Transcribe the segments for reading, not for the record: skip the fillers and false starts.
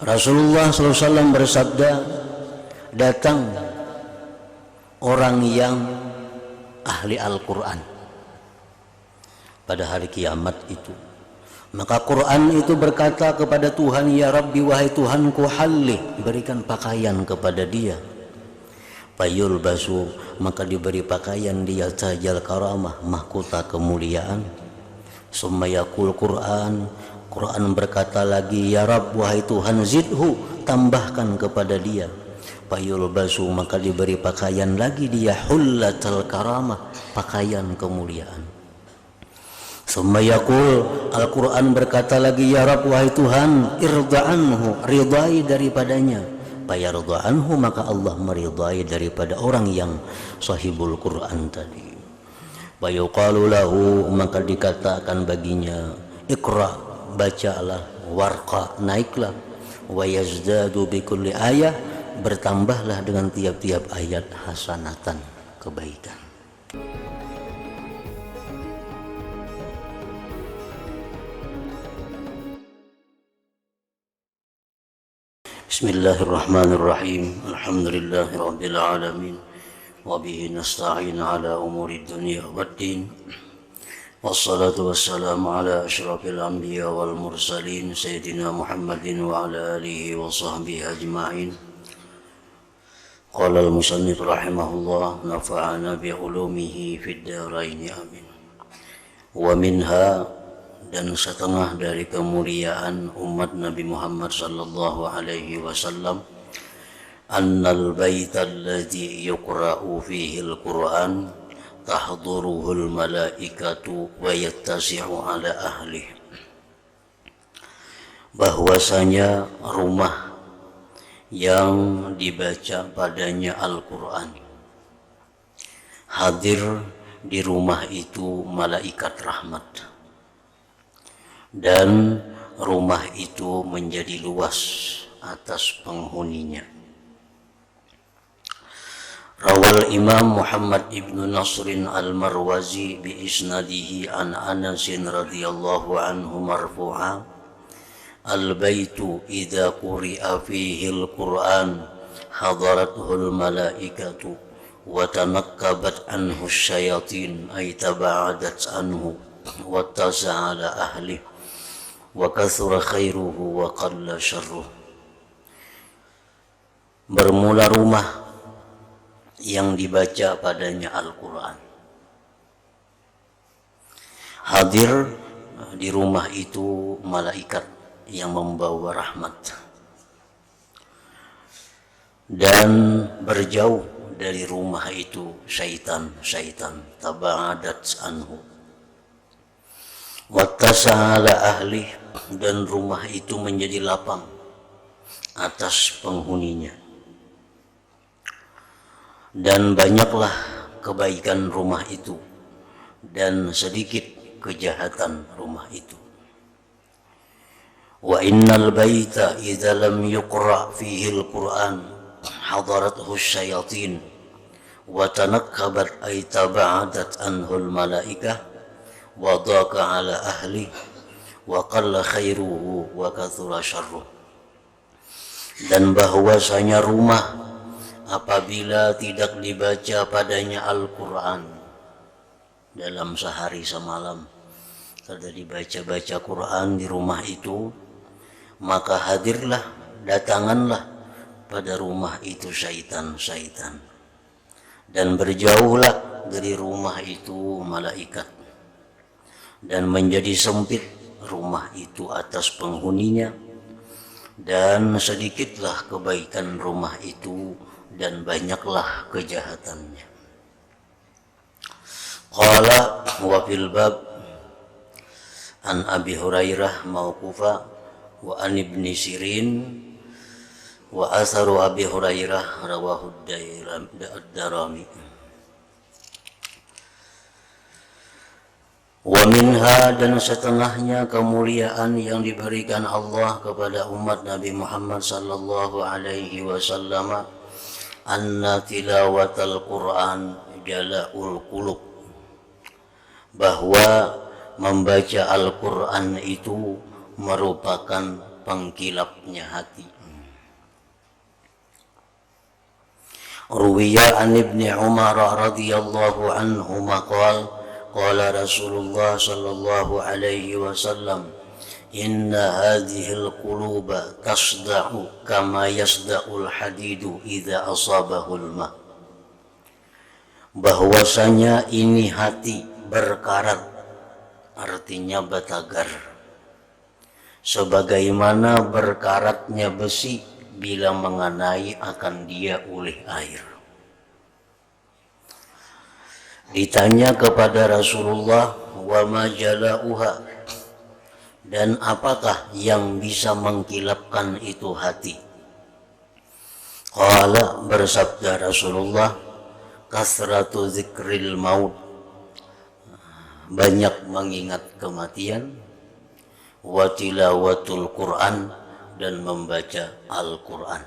Rasulullah SAW bersabda, datang orang yang ahli Al-Quran pada hari kiamat itu. Maka Quran itu berkata kepada Tuhan, ya Rabbi, wahai Tuhanku, halli, berikan pakaian kepada dia. Payul basu, maka diberi pakaian dia tajal karamah, mahkota kemuliaan. Summa yaqul Quran berkata lagi, ya Rabb, wahai Tuhan, zidhu, tambahkan kepada dia. Payul basu, maka diberi pakaian lagi dia, hullatal karamah, pakaian kemuliaan. Summa yaqul, Al-Quran berkata lagi, ya Rabb, wahai Tuhan, irda anhu, ridai daripadanya. Fayarda anhu, maka Allah meridai daripada orang yang sahibul Quran tadi. Fayuqalu lahu, maka dikatakan baginya, iqra, bacalah, warqa, naiklah, wa yazdadu bikulli ayah, bertambahlah dengan tiap-tiap ayat hasanatan, kebaikan. Bismillahirrahmanirrahim. Alhamdulillahi rabbil alamin. Wa bihi nasta'in ala umuri dunya waddin. Wassalatu wassalamu ala asyrafil anbiya wal mursalin sayyidina Muhammadin wa ala alihi wa sahbihi ajma'in. Qala al-musannif rahimahullah, nafa'ana bi ulumihi fid dharain, amin. Wa minha, dan setengah dari kemuliaan umat Nabi Muhammad sallallahu alaihi wasallam, annal baita alladhi yuqra'u fihi al-Qur'an tahduruhul malaikatu wa yattasi'u ala ahli, bahwasanya rumah yang dibaca padanya Al-Quran, hadir di rumah itu malaikat rahmat, dan rumah itu menjadi luas atas penghuninya. Rawal Imam Muhammad ibn Nasrin al-Marwazi bi isnadihi an Anasin radhiyallahu anhu marfu'a, al-baitu idza quri'a fihi al-Qur'an hadarathul malaikatu wa tanakkabat anhu syayatin ay taba'adat anhu wa tasa'ala ahli wa kathura khairuhu wa qalla syarruh. Bermula rumah yang dibaca padanya Al-Quran, hadir di rumah itu malaikat yang membawa rahmat, dan berjauh dari rumah itu syaitan taba'adat anhu wattasa'ala ahli, dan rumah itu menjadi lapang atas penghuninya, dan banyaklah kebaikan rumah itu dan sedikit kejahatan rumah itu. Wa innal baita idza lam yuqra fihi al-Qur'an hadarathu syayatin wa tanakkabat ay taba'adat anhu al-malaikah wa daqa ala ahli wa qalla khairuhu wa kathura syarruh. Dan bahwasanya rumah apabila tidak dibaca padanya Al-Quran dalam sehari semalam, kada dibaca-baca Quran di rumah itu, maka hadirlah, datanganlah pada rumah itu syaitan, dan berjauhlah dari rumah itu malaikat, dan menjadi sempit rumah itu atas penghuninya, dan sedikitlah kebaikan rumah itu dan banyaklah kejahatannya. Qala wa fil bab an Abi Hurairah mauqufa wa an Ibni Sirin wa asaru Abi Hurairah rawahu ad-Darimi. Wa minha, dan setengahnya kemuliaan yang diberikan Allah kepada umat Nabi Muhammad sallallahu alaihi wasallam, anna tilawatal Quran jala'ul qulub, bahwa membaca Al-Quran itu merupakan pengkilapnya hati. Ruwiya an Ibni Umar radhiyallahu anhu maqal qala Rasulullah sallallahu alaihi wasallam inna hadhil quluba tasda'u kama yasda'ul hadidu idza asabahul ma, bahwasanya ini hati berkarat, artinya batagar, sebagaimana berkaratnya besi bila mengenai akan dia oleh air. Ditanya kepada Rasulullah, wa ma jala'uha, dan apakah yang bisa mengkilapkan itu hati? Qala, bersabda Rasulullah, kasratu zikril maut, banyak mengingat kematian, wa tilawatul Quran, dan membaca Al-Quran.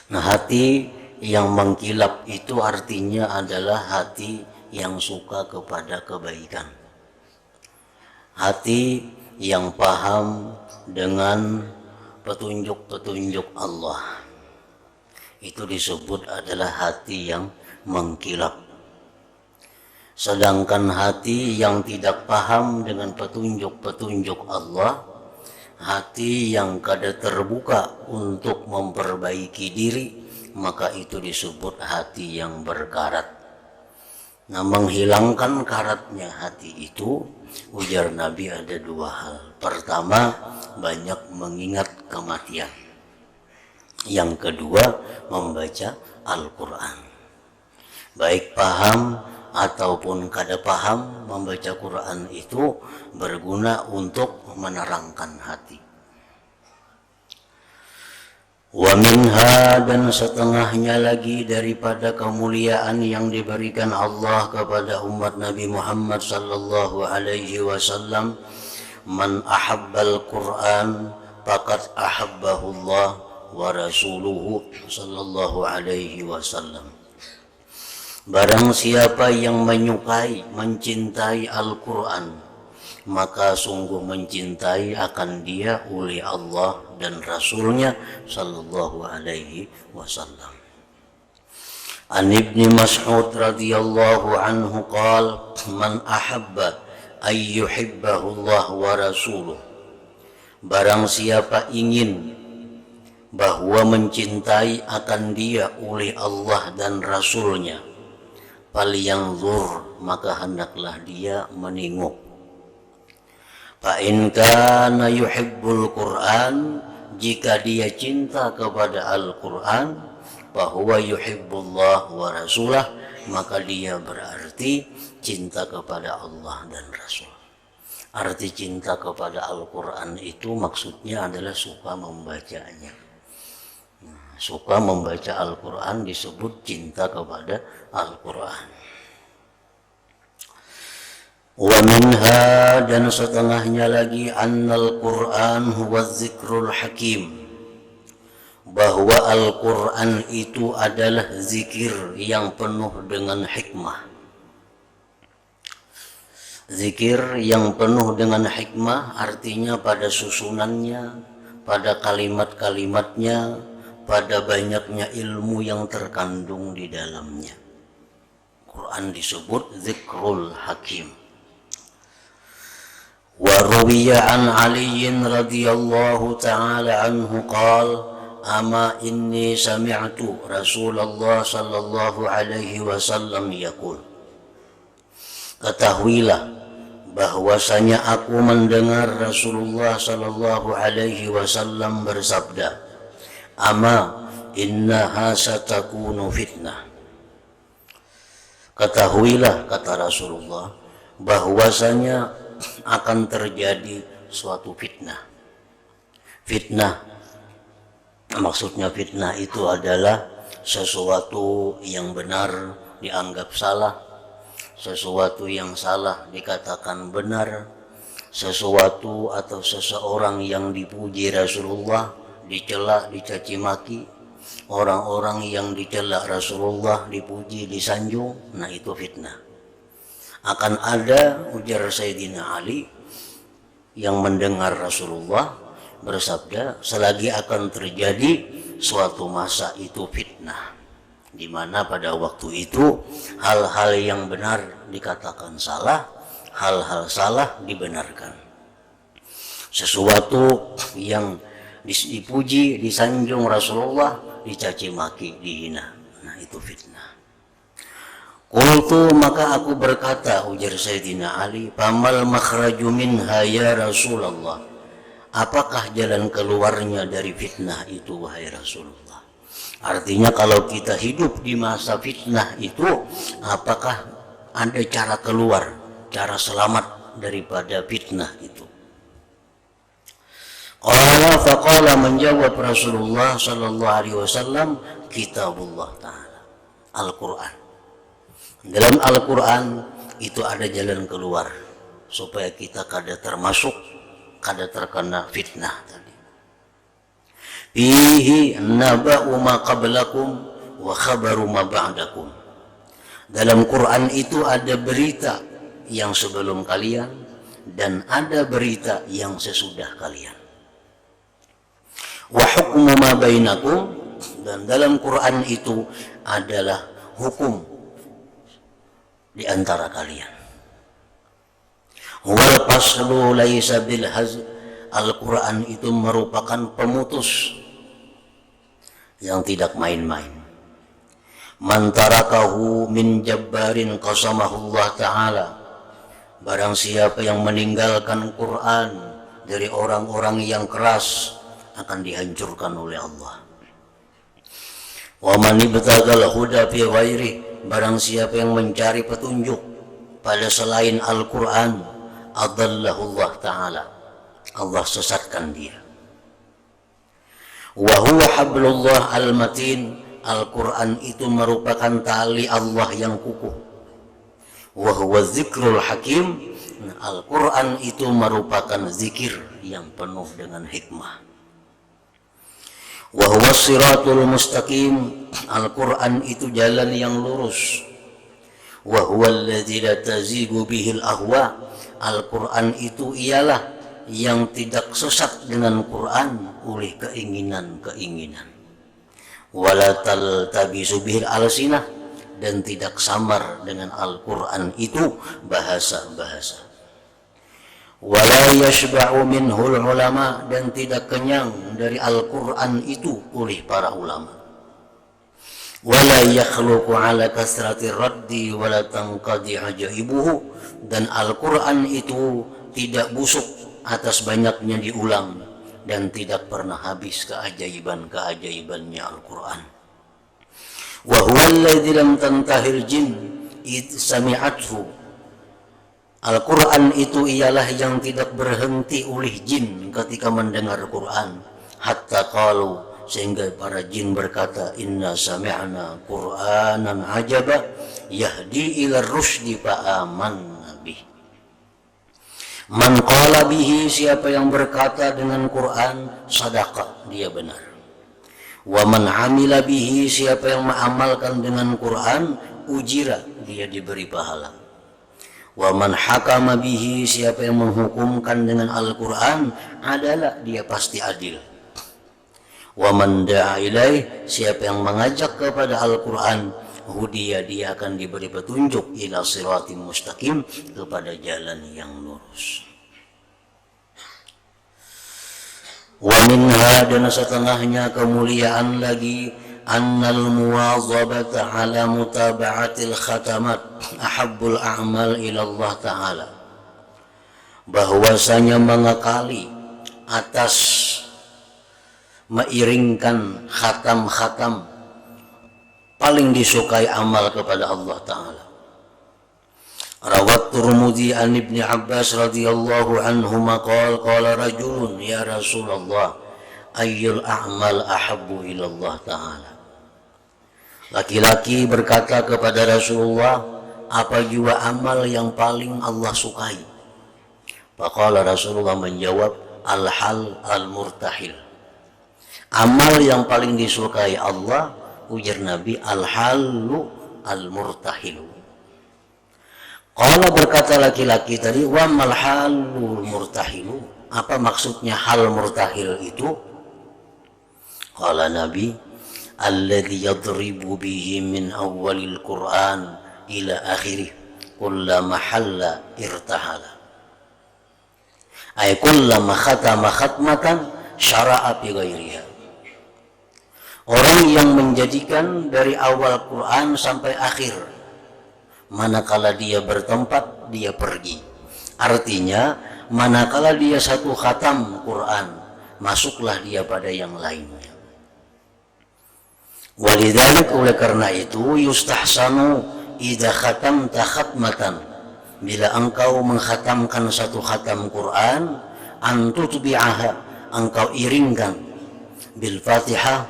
Nah, hati yang mengkilap itu artinya adalah hati yang suka kepada kebaikan, hati yang paham dengan petunjuk-petunjuk Allah. Itu disebut adalah hati yang mengkilap. Sedangkan hati yang tidak paham dengan petunjuk-petunjuk Allah, hati yang kada terbuka untuk memperbaiki diri, maka itu disebut hati yang berkarat. Nah, menghilangkan karatnya hati itu, ujar Nabi, ada dua hal. Pertama, banyak mengingat kematian. Yang kedua, membaca Al-Quran. Baik paham ataupun kada paham, membaca Quran itu berguna untuk menerangkan hati. Wa minha, dan setengahnya lagi daripada kemuliaan yang diberikan Allah kepada umat Nabi Muhammad sallallahu alaihi wasallam, man ahabbal Quran faqad ahabbahu Allah wa rasuluhu sallallahu alaihi wasallam. Barang siapa yang menyukai, mencintai Al-Quran, maka sungguh mencintai akan dia oleh Allah dan Rasulnya sallallahu alaihi wasallam. An Ibni Mas'ud radhiyallahu anhu qala, man ahabba ay yuhibbahu Allah wa rasuluh, barang siapa ingin bahwa mencintai akan dia oleh Allah dan Rasulnya, falyanzur, maka hendaklah dia menengok. Fa in kana yuhibbul Qur'an, jika dia cinta kepada Al-Quran, bahwa yuhibbullah wa rasulah, maka dia berarti cinta kepada Allah dan Rasul. Arti cinta kepada Al-Quran itu maksudnya adalah suka membacanya. Suka membaca Al-Quran disebut cinta kepada Al-Quran. Wa minha, dan setengahnya lagi, annal Quran huwa zikrul hakim, bahwa Al-Quran itu adalah zikir yang penuh dengan hikmah. Zikir yang penuh dengan hikmah artinya pada susunannya, pada kalimat-kalimatnya, pada banyaknya ilmu yang terkandung di dalamnya. Quran disebut zikrul hakim. Wa ruwiya an Ali radhiyallahu ta'ala anhu qala, ama inni sami'tu Rasulullah sallallahu alaihi wasallam yaqul, ketahuilah bahwasanya aku mendengar Rasulullah sallallahu alaihi wasallam bersabda, ama innaha satakunu fitnah, ketahuilah, kata Rasulullah, bahwasanya akan terjadi suatu fitnah. Fitnah, maksudnya fitnah itu adalah sesuatu yang benar dianggap salah, sesuatu yang salah dikatakan benar, sesuatu atau seseorang yang dipuji Rasulullah dicela, dicaci maki, orang-orang yang dicela Rasulullah, dipuji, disanjung, nah itu fitnah. Akan ada, ujar Sayyidina Ali, yang mendengar Rasulullah bersabda, selagi akan terjadi suatu masa itu fitnah, di mana pada waktu itu hal-hal yang benar dikatakan salah, hal-hal salah dibenarkan. Sesuatu yang dipuji, disanjung Rasulullah, dicaci maki, dihina. Nah itu fitnah. Qultu, maka aku berkata, ujar Sayyidina Ali, famal makhraju minha ya Rasulullah, apakah jalan keluarnya dari fitnah itu wahai Rasulullah? Artinya kalau kita hidup di masa fitnah itu, apakah ada cara keluar, cara selamat daripada fitnah itu? Faqala, menjawab Rasulullah sallallahu alaihi wasallam, kitabullah ta'ala, Al-Quran. Dalam Al-Quran itu ada jalan keluar supaya kita kada termasuk, kada terkena fitnah tadi. Fihi naba'u ma qablakum wa khabaru ma ba'dakum. Dalam Quran itu ada berita yang sebelum kalian dan ada berita yang sesudah kalian. Wa hukmu ma bainakum, dan dalam Quran itu adalah hukum di antara kalian. Wal faslu laisa bil hazl, Al-Quran itu merupakan pemutus yang tidak main-main. Man tarakahu min jabbarin qasamahullah ta'ala, barang siapa yang meninggalkan Quran dari orang-orang yang keras akan dihancurkan oleh Allah. Wa man ibtagal huda fi ghairi, barang siapa yang mencari petunjuk pada selain Al-Quran, adallahullah ta'ala, Allah sesatkan dia. Wa huwa hablullah al-matin, Al-Quran itu merupakan tali Allah yang kukuh. Wa huwa zikrul hakim, Al-Quran itu merupakan zikir yang penuh dengan hikmah. Wa huwa siratul mustaqim, Al-Quran itu jalan yang lurus. Wa huwa alladzi la tazigu bihil ahwa, Al-Quran itu ialah yang tidak sesat dengan Quran oleh keinginan-keinginan. Wala taltabisu bihil alsinah, dan tidak samar dengan Al-Quran itu bahasa-bahasa. Wala yashba'u minhul ulama, dan tidak kenyang dari Al-Quran itu oleh para ulama. Wala yakhluqu ala kasrati raddi wala tanqadi ajaibuhu, dan Al-Quran itu tidak busuk atas banyaknya diulang dan tidak pernah habis keajaiban-keajaibannya Al-Quran. Wa huwa alladzi lam tantahil jin id sami'athu, Al-Quran itu ialah yang tidak berhenti oleh jin ketika mendengar Quran. Hatta qalu, sehingga para jin berkata, inna sami'na Qur'anan ajaba yahdi ila rusydi fa'amanna bih. Man qala bihi, siapa yang berkata dengan Quran, sadaqah, dia benar. Wa man amila bihi, siapa yang mengamalkan dengan Quran, ujira, dia diberi pahala. Wa man hakama bihi, siapa yang menghukumkan dengan Al-Quran, adalah dia pasti adil. Wa man da'a ilaih, siapa yang mengajak kepada Al-Quran, hudiya, dia akan diberi petunjuk, ila siratim mustaqim, kepada jalan yang lurus. Wa minha, dan setengahnya kemuliaan lagi, annal muwazabata ala mutaba'atil khatamat ahabbul a'mal ila Allah ta'ala, bahwasanya mengakali atas mengiringkan khatam-khatam paling disukai amal kepada Allah ta'ala. Rawat Tirmidzi an Ibnu Abbas radhiyallahu anhuma qala rajulun ya Rasulullah ayyul a'mal ahabbu ila Allah ta'ala. Laki-laki berkata kepada Rasulullah, apa jua amal yang paling Allah sukai? Faqala, Rasulullah menjawab, al-hal al-murtahil, Amal yang paling disukai Allah, ujar Nabi, al-halu al-murtahilu. Qala, berkata laki-laki tadi, wa mal halul murtahilu, apa maksudnya hal murtahil itu? Qala Nabi, alladhi yadribu bihi min awwalil Qur'an ila akhirih kullama halla irtahala, ay kullama khatama khatmatan syara'a bi ghairiha. Orang yang menjadikan dari awal Quran sampai akhir, manakala dia bertempat dia pergi. Artinya manakala dia satu khatam Quran, masuklah dia pada yang lainnya. Walidzalik, oleh karena itu, yustahsanu idza khatamta khatmatan, bila engkau mengkhatamkan satu khatam Quran, antutbi'aha, engkau iringkan bil Fatihah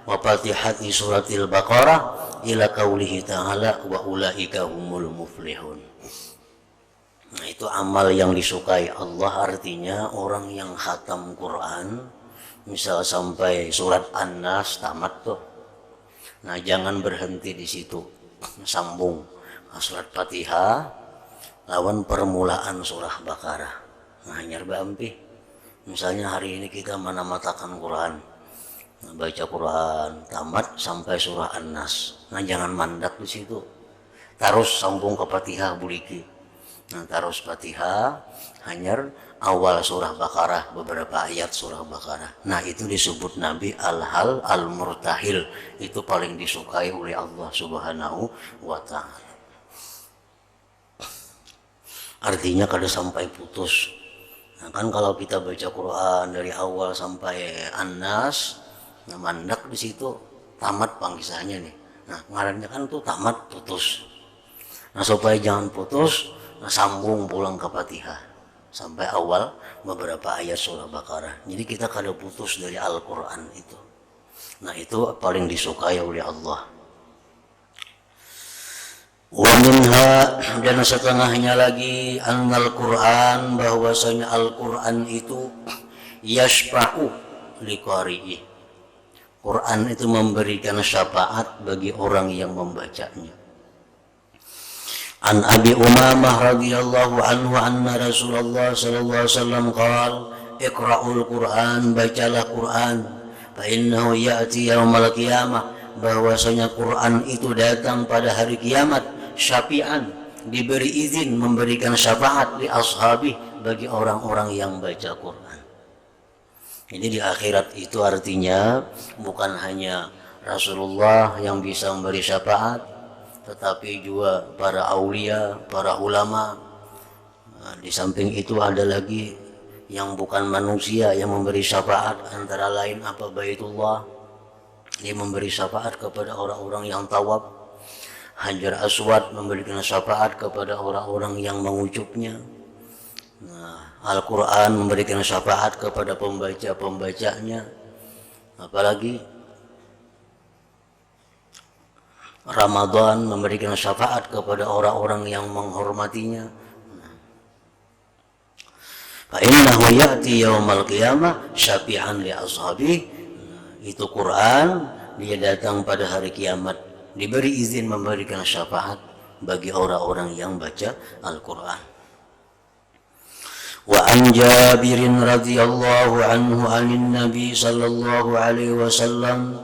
wa Fatihati suratil Baqarah ila qaulihi ta'ala wa ulaika humul muflihun. Nah, itu amal yang disukai Allah. Artinya orang yang khatam Quran, misal sampai surat An-Nas tamat tuh, nah jangan berhenti di situ, sambung surat Fatihah lawan permulaan surah Baqarah. Nah nyar bampi, misalnya hari ini kita menamatakan Quran, baca Quran tamat sampai surah An-Nas, nah jangan mandak di situ, terus sambung ke Fatihah buliki. Nah terus Fatihah hanyar awal surah Baqarah, beberapa ayat surah Baqarah. Nah itu disebut Nabi al-hal al-murtahil, itu paling disukai oleh Allah Subhanahu wa ta'ala. Artinya kada sampai putus. Nah, kan kalau kita baca Quran dari awal sampai An-Nas, nah mandak di situ tamat pangkisahnya nih. Nah ngarannya kan tuh tamat putus. Nah supaya jangan putus, nah sambung pulang ke Fatihah sampai awal beberapa ayat surah Baqarah. Jadi kita kada putus dari Al-Quran itu. Nah itu paling disukai oleh Allah. Wa minha, dan setengahnya lagi, annal Quran, bahwasanya Al-Quran itu yashfa'u liqari'i, Quran itu memberikan syafaat bagi orang yang membacanya. An Abi Umamah radhiyallahu anhu anna Rasulullah sallallahu alaihi wasallam qala, iqra'ul Quran, bacalah Quran, fa innahu ya'ti yaumal qiyamah, bahwasanya Quran itu datang pada hari kiamat, syafi'an, diberi izin memberikan syafaat li ashabi, bagi orang-orang yang baca Quran. Jadi di akhirat itu artinya bukan hanya Rasulullah yang bisa memberi syafaat, tetapi juga para aulia, para ulama. Nah, di samping itu ada lagi yang bukan manusia yang memberi syafaat, antara lain apa Baitullah, dia memberi syafaat kepada orang-orang yang tawaf. Hajar Aswad memberikan syafaat kepada orang-orang yang mengucupnya. Nah, Al-Quran memberikan syafaat kepada pembaca-pembacanya. Apalagi Ramadan memberikan syafaat kepada orang-orang yang menghormatinya. Fa innahu ya'ti yaumal qiyamah syafi'an li ashabi. Itu Quran, dia datang pada hari kiamat, diberi izin memberikan syafaat bagi orang-orang yang baca Al-Quran. Wa an Jabirin radhiyallahu anhu anin Nabi sallallahu alaihi wasallam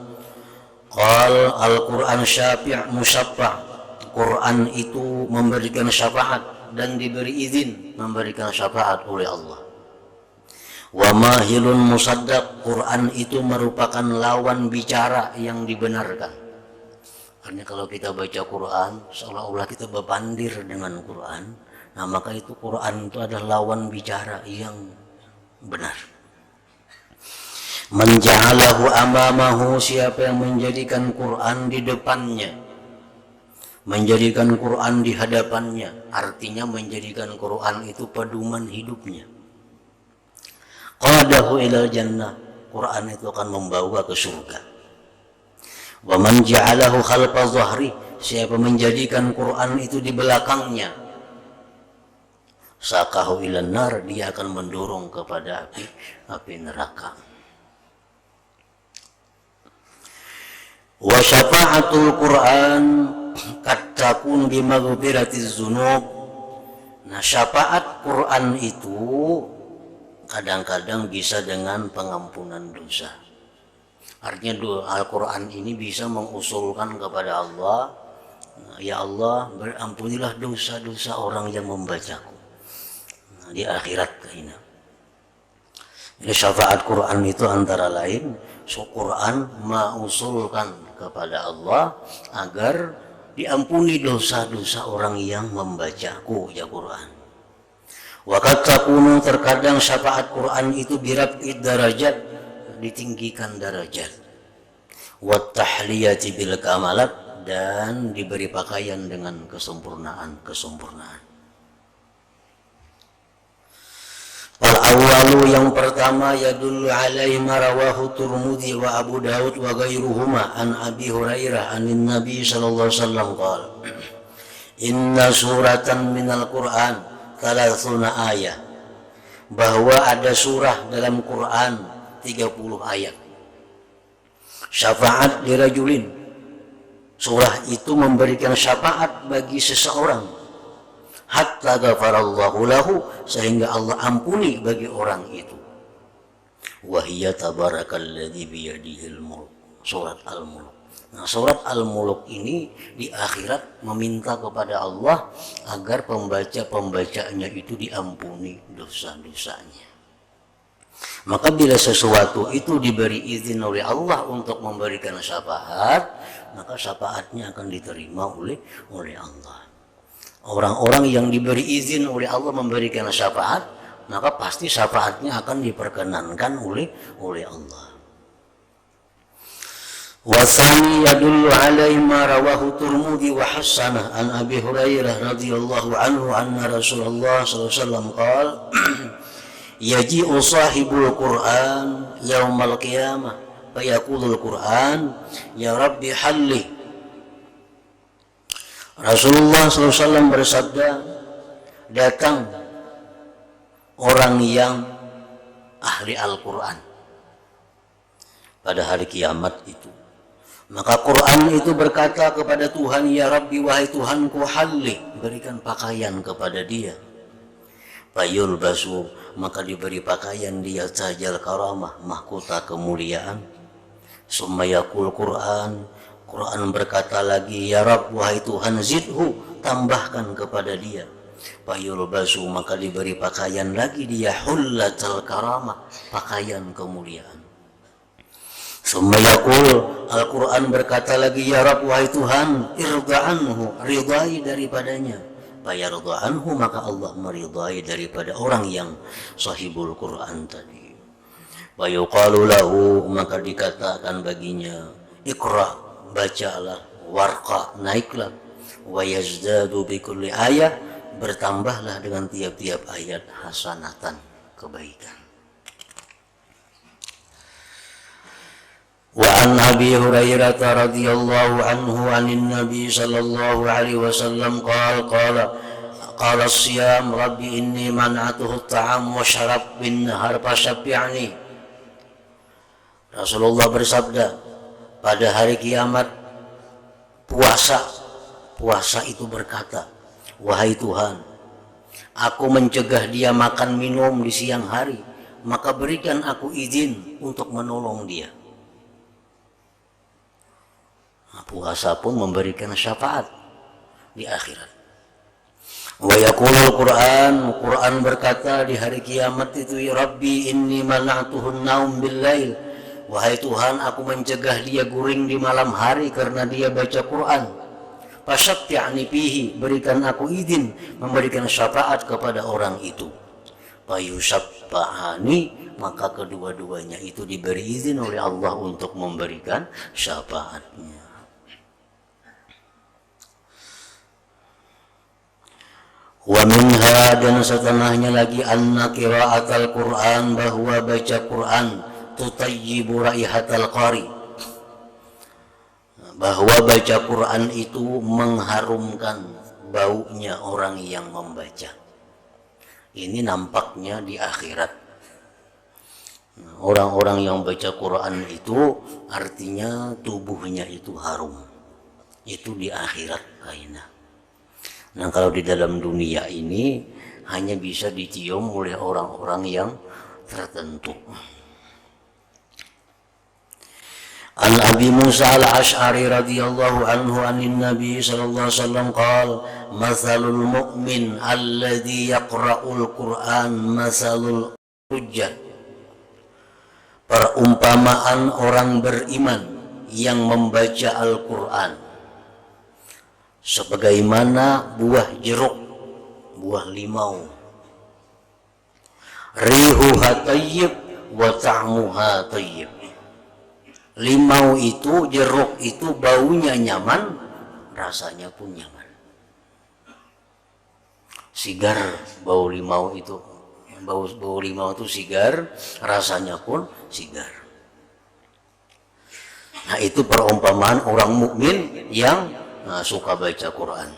qala, Al-Quran syafi' musyaffa', Quran itu memberikan syafaat dan diberi izin memberikan syafaat oleh Allah. Wa mahilun musaddaq, Quran itu merupakan lawan bicara yang dibenarkan. Karena kalau kita baca Quran seolah-olah kita berbandir dengan Quran, nah maka itu Quran itu adalah lawan bicara yang benar. Man ja'alahu amamahu, siapa yang menjadikan Quran di depannya, menjadikan Quran di hadapannya, artinya menjadikan Quran itu pedoman hidupnya. Qadahu ilal jannah, Quran itu akan membawa ke surga. Wa man ja'alahu khalfa dhahri, siapa menjadikan Quran itu di belakangnya, saqahu ilan nar, dia akan mendorong kepada api neraka. Wa syafa'atul Qur'an qad takun bi maghfiratiz dzunub. Nah, syafaat Quran itu kadang-kadang bisa dengan pengampunan dosa. Artinya Al-Quran ini bisa mengusulkan kepada Allah, ya Allah, berampunilah dosa-dosa orang yang membacaku di akhirat kaina. Jadi syafaat Quran itu antara lain Quran mengusulkan kepada Allah agar diampuni dosa-dosa orang yang membacaku ya Quran. Waqad takunu, terkadang syafaat Quran itu biraf'id darajat, ditinggikan derajat, wa tahliyati bil kamalat, dan diberi pakaian dengan kesempurnaan. Al-awwalu, yang pertama, yadullu alaihi ma rawahu Tirmidzi wa Abu Daud wa ghairuhuma an Abi Hurairah anin Nabi sallallahu alaihi wasallam qala inna suratan minal Qur'an 30 ayat, bahwa ada surah dalam Quran 30 ayat. Syafaat lirajulin, surah itu memberikan syafaat bagi seseorang, hatta ghafarallahu lahu, sehingga Allah ampuni bagi orang itu. Wahiyya tabarakalladzi biyadihil mulk, surat Al-Mulk. Nah, surat Al-Mulk ini di akhirat meminta kepada Allah agar pembacanya itu diampuni dosa-dosanya. Maka bila sesuatu itu diberi izin oleh Allah untuk memberikan syafaat, maka syafaatnya akan diterima oleh Allah. Orang-orang yang diberi izin oleh Allah memberikan syafaat, maka pasti syafaatnya akan diperkenankan oleh Allah. Wasani yadullu alaihi ma rawahu Tirmidzi wa hasanah an Abi Hurairah radhiyallahu anhu anna Rasulullah sallallahu alaihi wasallam qala yaji'u sahibul Qur'an yaumal qiyamah fa yaqulul Qur'an ya Rabbi halli. Rasulullah sallallahu alaihi wasallam bersabda, datang orang yang ahli Al-Qur'an pada hari kiamat itu. Maka Quran itu berkata kepada Tuhan, ya Rabbi, wahai Tuhanku, halli, berikan pakaian kepada dia. Fayul basu, maka diberi pakaian dia tajal karamah, mahkota kemuliaan. Summa yaqul Quran berkata lagi, ya Rabb, wahai Tuhan, zidhu, tambahkan kepada dia. Fayul basu, maka diberi pakaian lagi dia, hullatal karamah, pakaian kemuliaan. Summa yaqul, Al-Quran berkata lagi, ya Rabb, wahai Tuhan, irda anhu, ridai daripadanya. Fayarda anhu, maka Allah meridai daripada orang yang sahibul Quran tadi. Wa yuqalu lahu, maka dikatakan baginya, iqra, bacalah, warqa, naiklah, wa yazdadu bi kulli ayah, bertambahlah dengan tiap-tiap ayat hasanatan, kebaikan. Wa an Abi Hurairah radhiyallahu anhu anin Nabi sallallahu alaihi wasallam qala as-siyam rabbi inni man'atuhu at-ta'am wa syarab bin nahar fasyafi'ni. Rasulullah bersabda, pada hari kiamat puasa itu berkata, wahai Tuhan, aku mencegah dia makan minum di siang hari, maka berikan aku izin untuk menolong dia. Puasa pun memberikan syafaat di akhirat. Wa yaqulul Quran berkata di hari kiamat itu, ya Rabbi inni mana'tuhun naum bil lail, wahai Tuhan, aku mencegah dia guring di malam hari karena dia baca Quran. Fasyafi'ni fihi, berikan aku izin memberikan syafaat kepada orang itu. Fayusyaffa'ani, maka kedua-duanya itu diberi izin oleh Allah untuk memberikan syafaatnya. Wa minha, dan setelahnya lagi, anna qira'atal Qur'an, bahwa baca Quran tutayyibu raihatal qari, bahwa baca Quran itu mengharumkan baunya orang yang membaca. Ini nampaknya di akhirat. Orang-orang yang baca Quran itu artinya tubuhnya itu harum. Itu di akhirat aina. Nah, kalau di dalam dunia ini hanya bisa dicium oleh orang-orang yang tertentu. An Abi Musa al-Ash'ari radhiyallahu anhu anin Nabi sallallahu alaihi wasallam qala mathalul mu'min alladhi yaqra'ul Qur'an mathalul hujjah. Perumpamaan orang beriman yang membaca Al-Qur'an sebagaimana buah jeruk, buah limau. Rihuha tayyib wa ta'muha tayyib. Limau itu, jeruk itu baunya nyaman, rasanya pun nyaman. Sigar bau limau itu, bau limau itu sigar, rasanya pun sigar. Nah, itu perumpamaan orang mukmin yang suka baca Quran.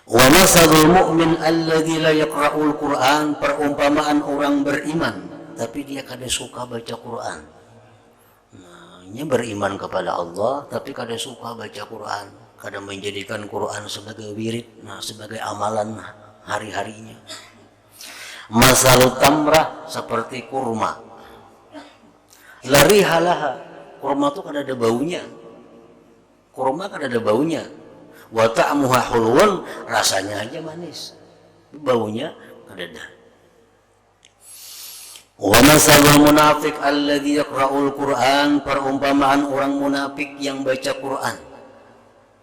Wa masalul mu'min alladzi la yaqra'ul Quran, perumpamaan orang beriman tapi dia kada suka baca Quran. Dia beriman kepada Allah tapi kada suka baca Quran, kada menjadikan Quran sebagai wirid, sebagai amalan hari-harinya. Masalut tamrah seperti kurma. Lari halaha, kurma itu kada ada baunya. Kurma kada ada baunya. Wa ta'muha hulwun, rasanya aja manis. Baunya kada ada. Wa masalul munafiq alladzi yaqra'ul Qur'an, perumpamaan orang munafik yang baca Quran.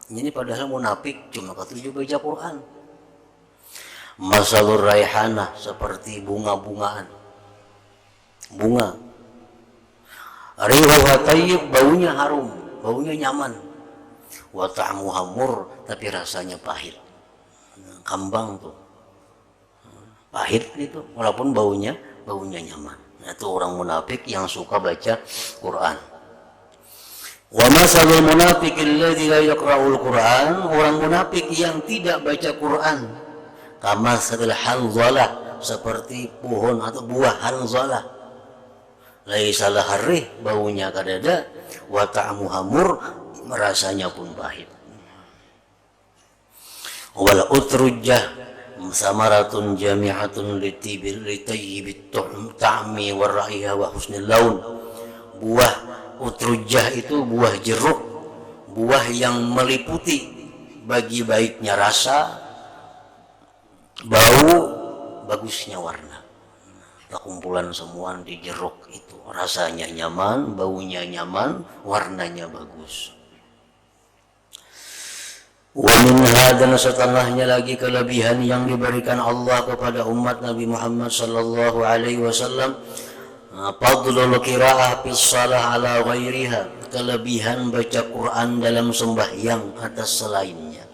Ini padahal munafik cuma ketujuh baca Quran. Masalur raihanah seperti bunga-bungaan. Bunga. Rihuha tayyib, baunya harum, baunya nyaman. Wa ta'muha mur, tapi rasanya pahit. Kambang tuh. Pahit itu walaupun baunya nyaman. Nah, itu orang munafik yang suka baca Quran. Wa masalul munafiq alladzi la yaqra'ul Quran, orang munafik yang tidak baca Quran. Kama sadil hanzalah, seperti pohon atau buah hanzalah. Laisa laharrih, baunya kada ada, wa ta'muha mur, rasanya pun pahit. Wal utrujah samaratun jami'atun litayyibit ta'mi wa ra'iha wa husnil laun. Buah utrujah itu buah jeruk, buah yang meliputi bagi baiknya rasa, bau, bagusnya warna. Kumpulan semua di jeruk itu, rasanya nyaman, baunya nyaman, warnanya bagus. Wa minha, dan setelahnya lagi kelebihan yang diberikan Allah kepada umat Nabi Muhammad sallallahu alaihi wasallam, fadlul qiraah fi shalah ala ghairiha, kelebihan baca Quran dalam sembahyang atas selainnya.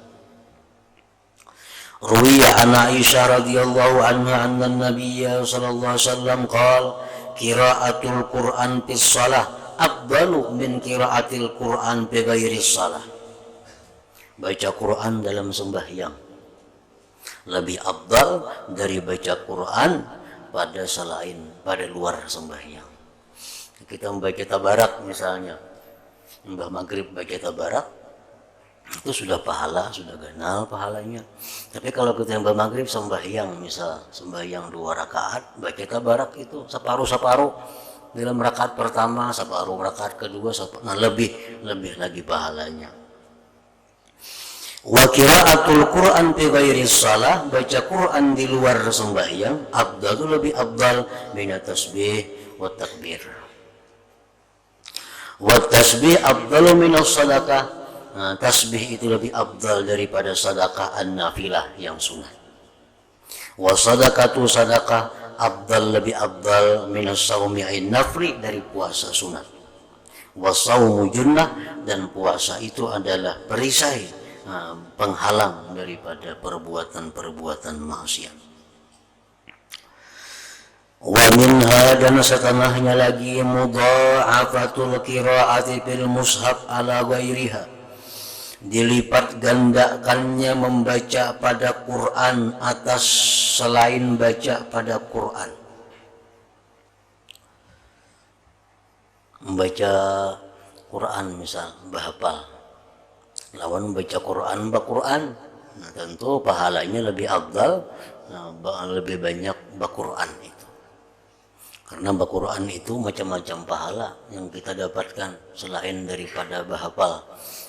Ruwiya an Aisyah radhiyallahu anha anna Nabiyya sallallahu alaihi wasallam qala qiraatul Quran fi shalah afdalu min qiraatil Quran fi ghairi shalah. Baca Quran dalam sembahyang lebih afdal dari baca Quran pada luar sembahyang. Kita membaca tabarak misalnya, mbah maghrib baca tabarak, itu sudah pahala, sudah ganal pahalanya. Tapi kalau kita yang mbah maghrib sembahyang, misal sembahyang 2 rakaat, baca tabarak itu separuh-separuh. Dalam rakaat pertama, separuh rakaat kedua, lebih lagi pahalanya. Wa qiraatul Quran fi ghairi shalah, baca Quran di luar sembahyang, afdalu, lebih afdal min tasbih wa takbir. Wa tasbih afdalu min as-sadaqah. Tasbih itu lebih afdal daripada sedekah an-nafilah yang sunat. Wa sadaqatu sadaqah afdal, lebih afdal min as-shaumi an-nafli, dari puasa sunat. Wa shaumu junnah, dan puasa itu adalah perisai, penghalang daripada perbuatan-perbuatan maksiat. Wa minha, dan setelahnya lagi mudha'afatul qira'ati fil mushaf ala ghairiha, dilipat gandakannya membaca pada Quran atas selain baca pada Quran. membaca Quran misal bahapal lawan membaca Quran Quran, nah, tentu pahalanya lebih afdal, lebih banyak Quran itu, karena Quran itu macam-macam pahala yang kita dapatkan selain daripada bahapal.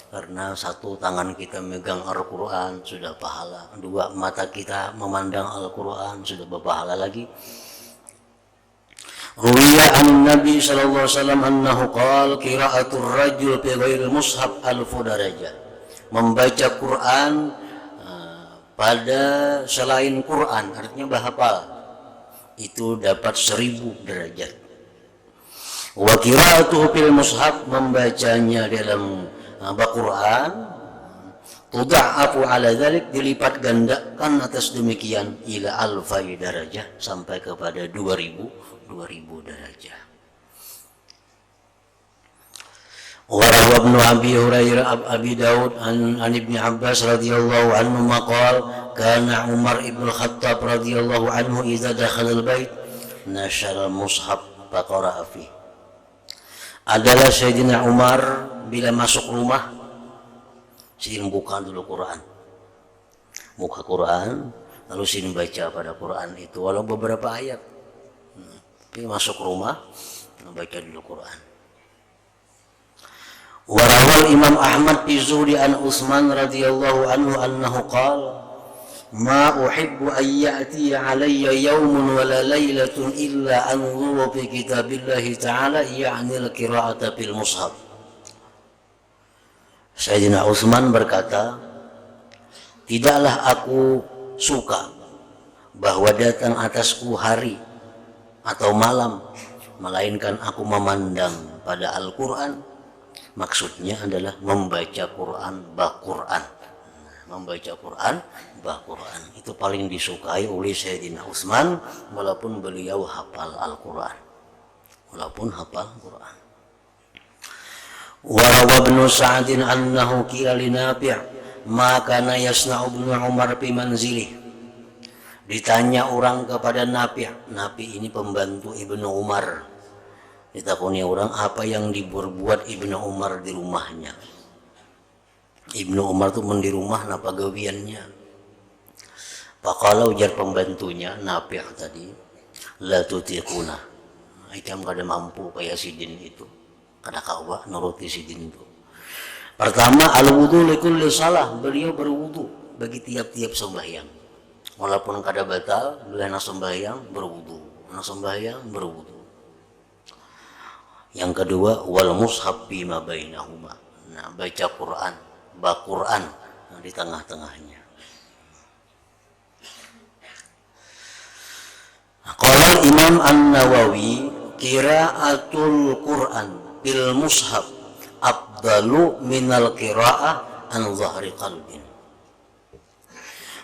Karena satu tangan kita megang Al-Quran sudah pahala, dua mata kita memandang Al-Quran sudah berpahala lagi. Ruwiya an Nabi sallallahu alaihi wasallam annahu qala qira'atul rajul fi ghairil mushaf alfu darajah. Membaca Quran pada selain Quran artinya bahapal itu dapat 1000 derajat. Wa qira'atuhu fil mushaf, membacanya dalam Al-Quran tudha'afu ala dzalik, dilipat gandakan atas demikian ila alfai darajah, sampai kepada 2000 derajat. Wa rawa Ibnu Abi Hurairah Abi Daud an Ibnu Abbas radhiyallahu anhu maqal kana Umar ibn Khattab radhiyallahu anhu idza dakhala al-bait nashara al-mushaf faqara'a fihi. Adalah Sayyidina Umar bila masuk rumah sidin buka dulu Quran, buka Quran lalu sidin baca pada Quran itu walau beberapa ayat, tapi masuk rumah baca dulu Quran. Warawal Imam Ahmad fi Zuhri an Utsman radhiyallahu anhu annahu qala ma uhibbu an ya'ti alayya yawmun wa la laylatun illa anzuru fi kitabillahi ta'ala ya'ni al-qira'ata fil mushaf. Sayyidina Utsman berkata, tidaklah aku suka bahwa datang atasku hari atau malam melainkan aku memandang pada Al-Quran. Maksudnya adalah membaca Quran Quran. Membaca Quran Quran itu paling disukai oleh Sayyidina Utsman walaupun beliau hafal Al-Quran, walaupun hafal Quran. Wa rawa Ibnu Sa'd annahu qila li Nafi' ma kana yasna'u Ibnu Umar fi manzilih. Ditanya orang kepada Nafi', Nafi' ini pembantu Ibnu Umar. Ditakuni orang apa yang dibuat Ibnu Umar di rumahnya. Ibnu Umar itu di rumah napa gawiannya. Faqala ujar pembantunya Nafi' tadi, la tutiquna. Ikam kada mampu kayak sidin itu. Kada kawa nuruti sidin itu. Pertama al-wudu likulli salah, beliau berwudu bagi tiap-tiap sembahyang. Walaupun kada batal, beliau nak sembahyang berwudu, nak sembahyang berwudu. Yang kedua wal mushaf bima bainahuma. Nah, baca Quran, Quran di tengah-tengahnya. Qala Imam An-Nawawi qiraatul Quran bil mushaf afdalu minal qiraah an zahri qalbin.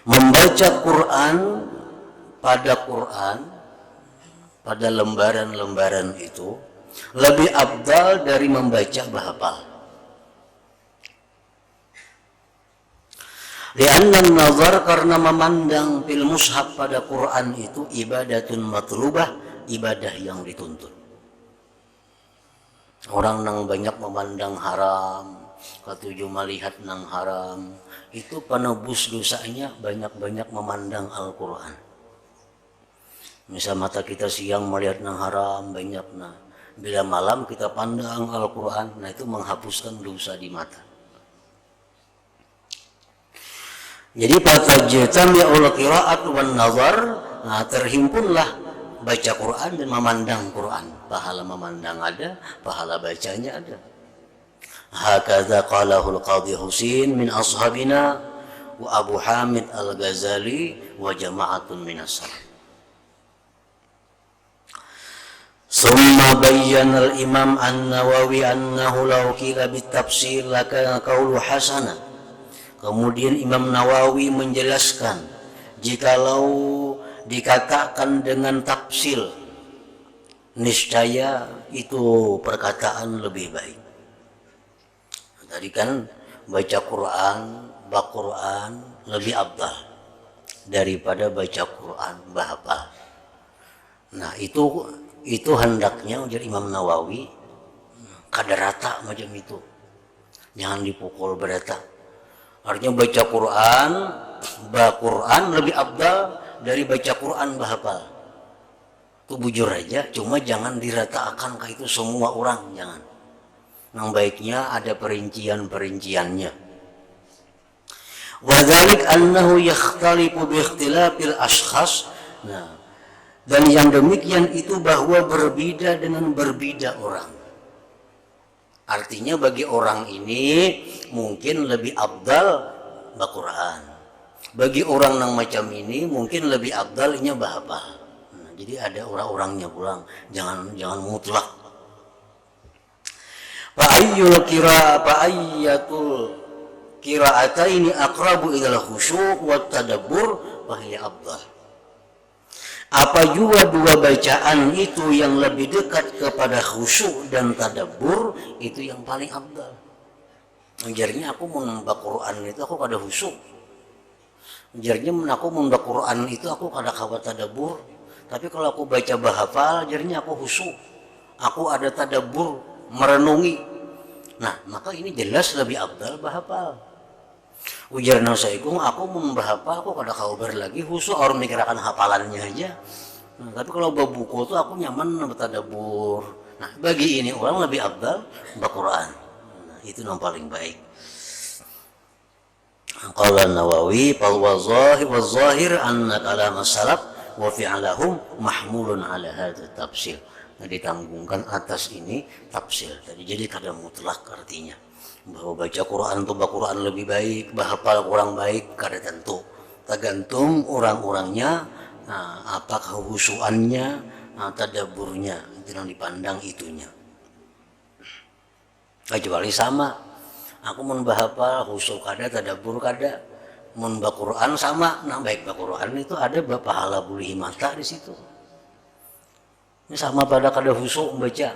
Membaca Quran pada lembaran-lembaran itu lebih afdal dari membaca bahapal. Lianna nazar, karena memandang fil mushaf pada Quran itu ibadatun matlubah, ibadah yang dituntut. Orang nang banyak memandang haram, katuju melihat nang haram, itu penebus dosanya banyak-banyak memandang Al-Quran. Misal mata kita siang melihat nang haram banyak, nah bila malam kita pandang Al-Quran, nah itu menghapuskan dosa di mata. Jadi fatajtam ya ul qiraat wan nazar, nah terhimpunlah baca Quran dan memandang Quran. Pahala memandang ada, pahala bacanya ada. Hakadza qalahu al-Qadhi Husain min ashabina wa Abu Hamid Al-Ghazali wa jama'atun minas salaf. Summa bayyana al-Imam An-Nawawi annahu law qila bitafsir lakana qawlu hasana. Kemudian Imam Nawawi menjelaskan, jikalau dikatakan dengan tafsir, niscaya itu perkataan lebih baik. Tadi kan baca Quran lebih afdal daripada baca Quran bahapal. Nah itu hendaknya ujar Imam Nawawi kada rata macam itu. Jangan dipukul berata. Artinya baca Quran lebih abdal dari baca Quran bahapal. Itu bujur aja, cuma jangan diratakan kayak itu semua orang, jangan. Yang baiknya ada perincian-perinciannya. Wa dzalik annahu yakhtalifu bi ikhtilafil ashkhas. Nah, dan yang demikian itu bahwa berbeda dengan berbeda orang. Artinya bagi orang ini mungkin lebih abdal Quran. Bagi orang yang macam ini mungkin lebih abdalnya bahapal. Nah, jadi ada orang-orangnya pulang, jangan mutlak. Fa'ayyatul qira'ataini aqrabu ilal khusyu' wat tadabbur fa hiya afdal. Apa juga dua bacaan itu yang lebih dekat kepada khusyuk dan tadabbur, itu yang paling afdal. Ajarnya aku membaca Quran itu aku kada khusyuk. Ajarnya aku membaca Quran itu aku kada kawa tadabbur. Tapi kalau aku baca bahafal, ajarnya aku khusyuk. Aku ada tadabbur, merenungi. Nah, maka ini jelas lebih afdal bahafal. Ujarna saikung aku membahapal aku kada kabar lagi khusus orang mikirkan hafalannya aja. Nah, tapi kalau babuku tuh aku nyaman bertadabbur. Nah, bagi ini orang lebih afdal Quran. Nah, itu yang paling baik. Qala Nawawi fal wazahir anna kalam salaf wa fi'lahum mahmulun ala hadha tafsir. Nah, ditanggungkan atas ini tafsir. Jadi kada mutlak artinya. Bahwa baca Quran itu Quran lebih baik, bahapal kurang baik, kada tentu. Tergantung orang-orangnya, apa kehusuannya, tadabburnya, itu yang dipandang itunya. Kecuali sama, aku mun bahapal khusyuk kada, tadabbur kada, mun baca Quran sama, nah baik baca Quran itu ada pahala bulihi mata di situ. Ini sama pada kada khusyuk membaca,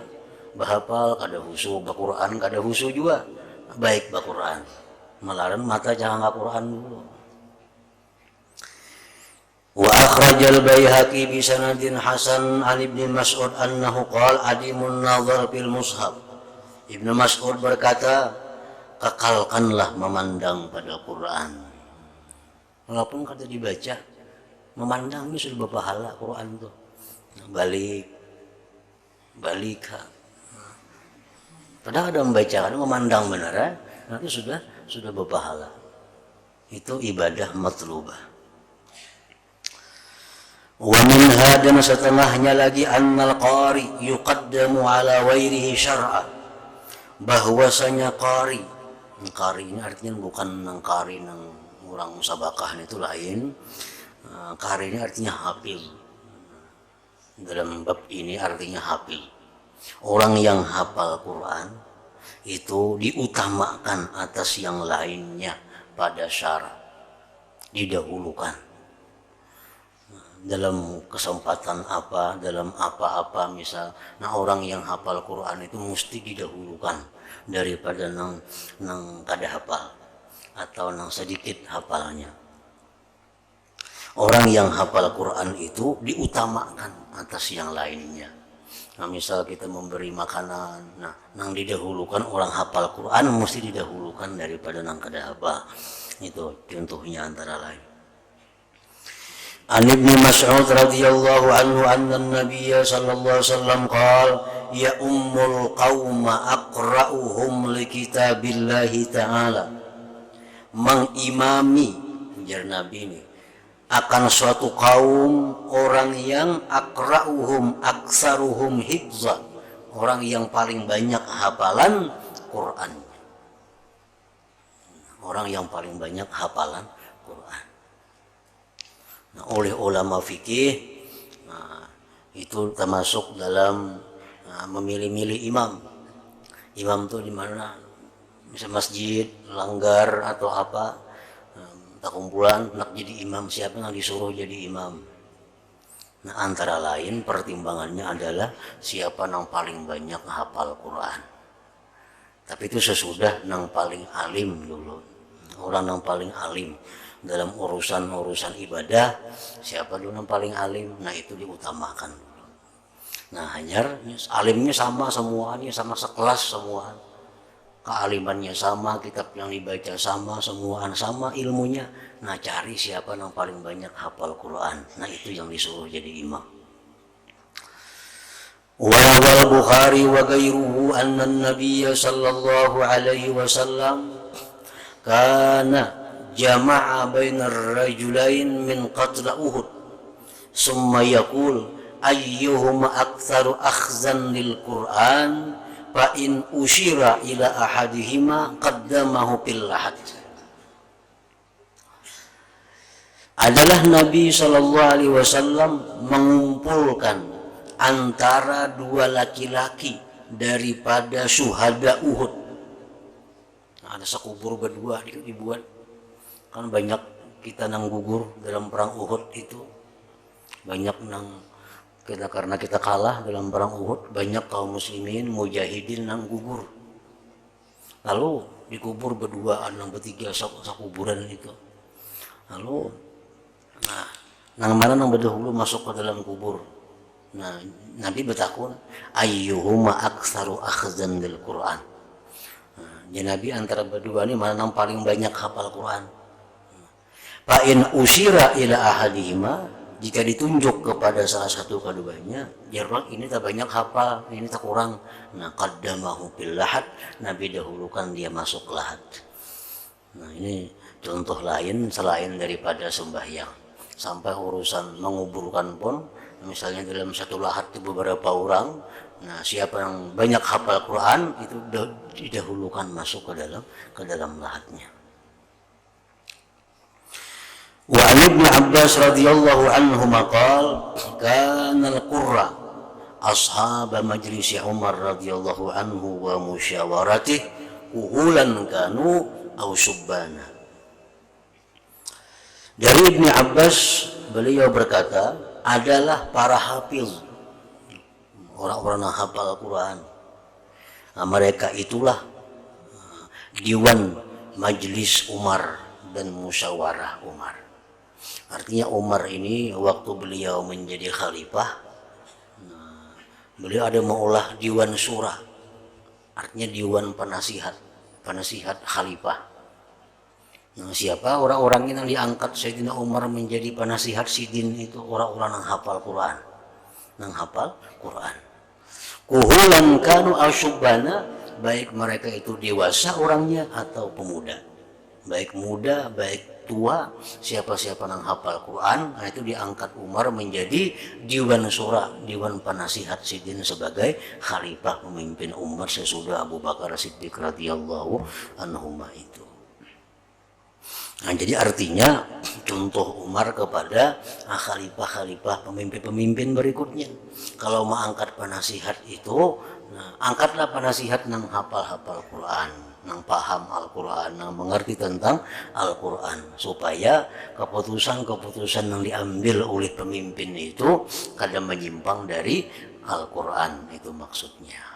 bahapal kada khusyuk, baca Quran kada khusyuk juga. Baik baca Quran, malaran mata jangan baca Quran dulu. Wa akhrajal Baihaqi bi sanadin hasan an Ibnu Mas'ud annahu qala adimun nazar fil mushaf. Ibnu Mas'ud berkata, kekalkanlah memandang pada Quran. Walaupun kata dibaca, memandang ini sudah berpahala Quran tuh. Balik. Padahal ada membaca, memandang benar, nanti sudah berpahala. Itu ibadah matlubah. Wa minha dan setengahnya lagi annal qari yuqaddamu ala wairihi syar'a. Bahwasanya qari ini artinya bukan nang qari nang orang musabakah itu lain. Qari ini artinya hafil. Dalam bab ini artinya hafil. Orang yang hafal Quran itu diutamakan atas yang lainnya pada syarat, didahulukan. Dalam kesempatan apa, dalam apa-apa misal, nah orang yang hafal Quran itu mesti didahulukan daripada nang kada hafal atau nang sedikit hafalnya. Orang yang hafal Quran itu diutamakan atas yang lainnya. Nah, misal kita memberi makanan, nah nang didahulukan orang hafal Quran mesti didahulukan daripada nang kada hafal. Itu contohnya antara lain. An Ibnu Mas'ud radhiyallahu anhu anna Nabiy sallallahu alaihi wasallam qala ya ummul qauma aqra'uhum li kitabillahi ta'ala. Mengimami ujar Nabi ini akan suatu kaum orang yang akra'uhum aksaruhum hifzan, orang yang paling banyak hafalan Quran, orang yang paling banyak hafalan Quran. Nah, oleh ulama fikih, itu termasuk dalam memilih-milih imam. Imam itu di mana? Bisa masjid, langgar atau apa? Kumpulan nak jadi imam, siapa yang disuruh jadi imam. Nah, antara lain pertimbangannya adalah siapa yang paling banyak hafal Quran. Tapi itu sesudah yang paling alim dulu. Orang yang paling alim dalam urusan ibadah, siapa dulu yang paling alim, nah itu diutamakan. Nah hanyar alimnya sama semuanya, sama sekelas semua, kealimannya sama, kitab yang dibaca sama, semuaan sama ilmunya. Nah cari siapa yang paling banyak hafal Quran. Nah itu yang disuruh jadi imam. Wa Bukhari wa ghairuhu anna an-nabiy sallallahu alaihi wasallam kana jama'a bainar rajulain min qatl Uhud summa yaqul ayyuhuma aktsaru akhzan lil Qur'an fa in usyira ila ahadihima qaddamahu fil lahad. Adalah Nabi sallallahu alaihi wasallam mengumpulkan antara dua laki-laki daripada syuhada Uhud. Nah, ada sekubur berdua dibuat. Kan banyak kita nang gugur dalam perang Uhud itu. Banyak nang kita karena kita kalah dalam perang Uhud, banyak kaum muslimin mujahidin nang gugur. Lalu dikubur berduaan nang bertiga sakuburan itu. Lalu nang mana nang berdahulu masuk ke dalam kubur. Nah, Nabi bertakun ayyuhuma aktsaru akhzan lil Quran. Jadi Nabi antara berdua ini mana yang paling banyak hafal Quran. Fa in usira ila ahadihima, jika ditunjuk kepada salah satu keduanya, jarang ini tak banyak hafal, ini tak kurang. Nah, qaddamahu bil lahad, Nabi dahulukan dia masuk lahad. Nah, ini contoh lain selain daripada sembahyang. Sampai urusan menguburkan pun, misalnya dalam satu lahat itu beberapa orang, nah siapa yang banyak hafal Quran itu didahulukan masuk ke dalam lahatnya. Wa Ibnu Abbas radhiyallahu anhu maqal kana al-qurra ashab majlis Umar radhiyallahu anhu wa musyawaratih uhulan kanu aw subbana. Dari Ibnu Abbas beliau berkata, adalah para hafiz, orang-orang yang hafal Al-Quran. Nah, mereka itulah diwan majlis Umar dan musyawarah Umar. Artinya Umar ini waktu beliau menjadi khalifah, beliau ada mengolah diwan surah, artinya diwan penasihat khalifah. Nah, siapa orang-orang yang diangkat Sayyidina Umar menjadi penasihat sidin itu orang-orang yang hafal Quran. Yang hafal Quran. Kuhulan kanu asyubbana, baik mereka itu dewasa orangnya atau pemuda. Baik muda, baik tua, siapa-siapa yang hafal Quran, nah itu diangkat Umar menjadi diwan surah, diwan penasihat sidin sebagai khalifah pemimpin Umar sesudah Abu Bakar Siddiq radhiyallahu anhuma itu. Nah, jadi artinya contoh Umar kepada khalifah-khalifah pemimpin-pemimpin berikutnya. Kalau mau angkat penasihat itu, nah, angkatlah penasihat nang hafal-hafal Quran, nang paham Al-Quran, nang mengerti tentang Al-Quran, supaya keputusan-keputusan yang diambil oleh pemimpin itu kadang menyimpang dari Al-Quran, itu maksudnya.